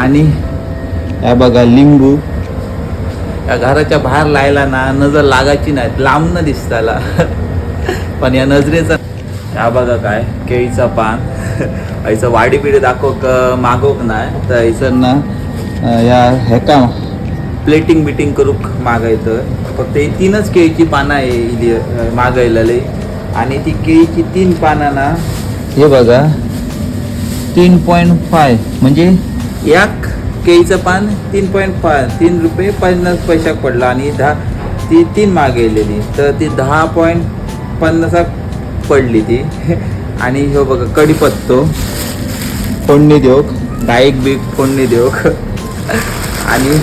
आणि या बघा लिंबू या घराच्या बाहेर लायला ना नजर लागायची नाही, लांबनं दिसताला पण या नजरेचा या बघा काय केळीचा पान ऐसा वाडी पिढी दाखवक मागवक नाही तर ऐसं ना या हेका प्लेटिंग बिटिंग करूक मागायचं. फक्त ही 3च केळीची पानं आहे मागायला आणि ती केळीची 3 पानं ना हे बघा 3.5 म्हणजे एक केळीचं पान 3.5 3 रुपये 50 पैशाक पडला आणि ती 3 मागवलेली तर ती 10.50 पडली ती. आणि हो बघा कढीपत्तो फोडणी देऊक डायरेक्ट बीक फोडणी देऊक आणि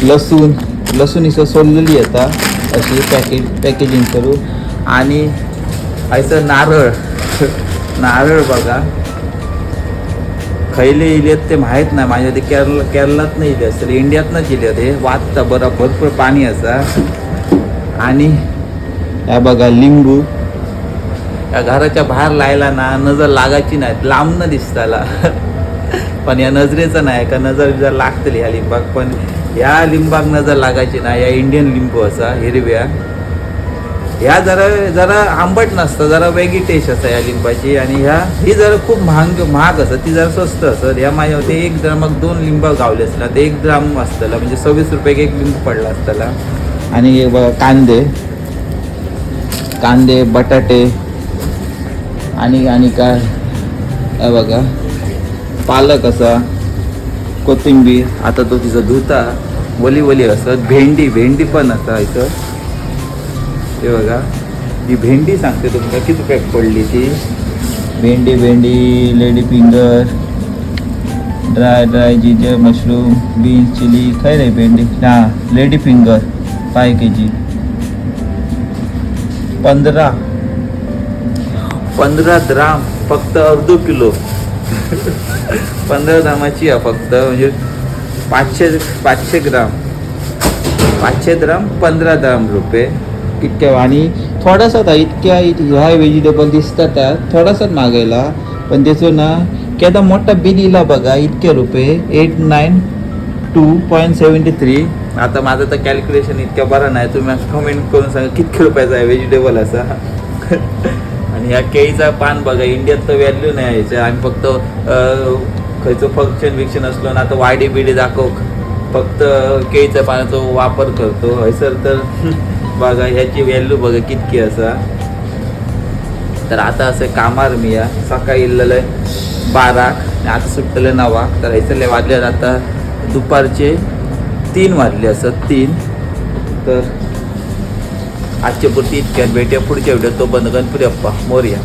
लसूण इसं सोललेली आता अशी पॅकेजिंग करू. आणि असं नारळ बघा खैले इलेत ते माहीत नाही माझ्या ते केरळात नाही इले असेल इंडियातनंच इले ते वाचता बरं भरपूर पाणी असा. आणि या बघा लिंबू या घराच्या बाहेर लायला ना नजर लागायची नाही, लांबनं दिसताला पण या नजरेचं नाही का नजर लागतली ह्या लिंबाक, पण या लिंबाक नजर लागायची ना. या इंडियन लिंबू असा हिरव्या ह्या जरा आंबट नसतं, जरा वेगळी टेस्ट असतं या लिंबाची. आणि ही जरा खूप महाग असतं, ती जरा स्वस्त असत. या माझ्या होते 1 ग्रामाक 2 लिंब गावले असला ते 1 ग्राम असतला म्हणजे 26 रुपये एक लिंबू पडला असताला. आणि हे बघा कांदे बटाटे आणि काय हे बघा पालक असा कोथिंबीर आता तो तिचा धुता वली असत. भेंडी पण असा इथं हे बघा ही भेंडी सांगते तुमका किती पॅक पडली ती भेंडी lady finger dry ginger mushroom beans chilli काय रे भेंडी लेडी फिंगर 5 kg 15 ग्राम फक्त अर्धो किलो 15 ग्रामाची आहे फक्त म्हणजे 500 ग्राम 15 ग्राम रुपये इतक्या. आणि थोडासा इतक्या ह्या व्हेजिटेबल दिसतात थोडासाच मागायला पण त्याचं ना केदा मोठा बिल इला बघा इतके रुपये 892.73. आता माझं तर कॅल्क्युलेशन इतक्या बरं नाही, तुम्ही कमेंट करून सांगा किती रुपयाचा आहे व्हेजिटेबल असा. आणि ह्या केळीचा पान बघा इंडियात तर व्हॅल्यू नाही यायचं. आम्ही फक्त खयचं फंक्शन असलो ना आता वाडी बिडी दाखव फक्त केळीच्या पानाचा वापर करतो हयसर तर बघा ह्याची व्हॅल्यू बघा कितकी असा. तर आता असं कामार मी या सकाळी इल्लेलं 12 आणि आता सुटलेलं 9 तर ह्याचं वाजले आता दुपारचे 3 वाजले असं 3. तर आजच्या पुरती इतक्यात भेटूया पुढच्या व्हिडिओ तो बंद गणपती अप्पा मोरया.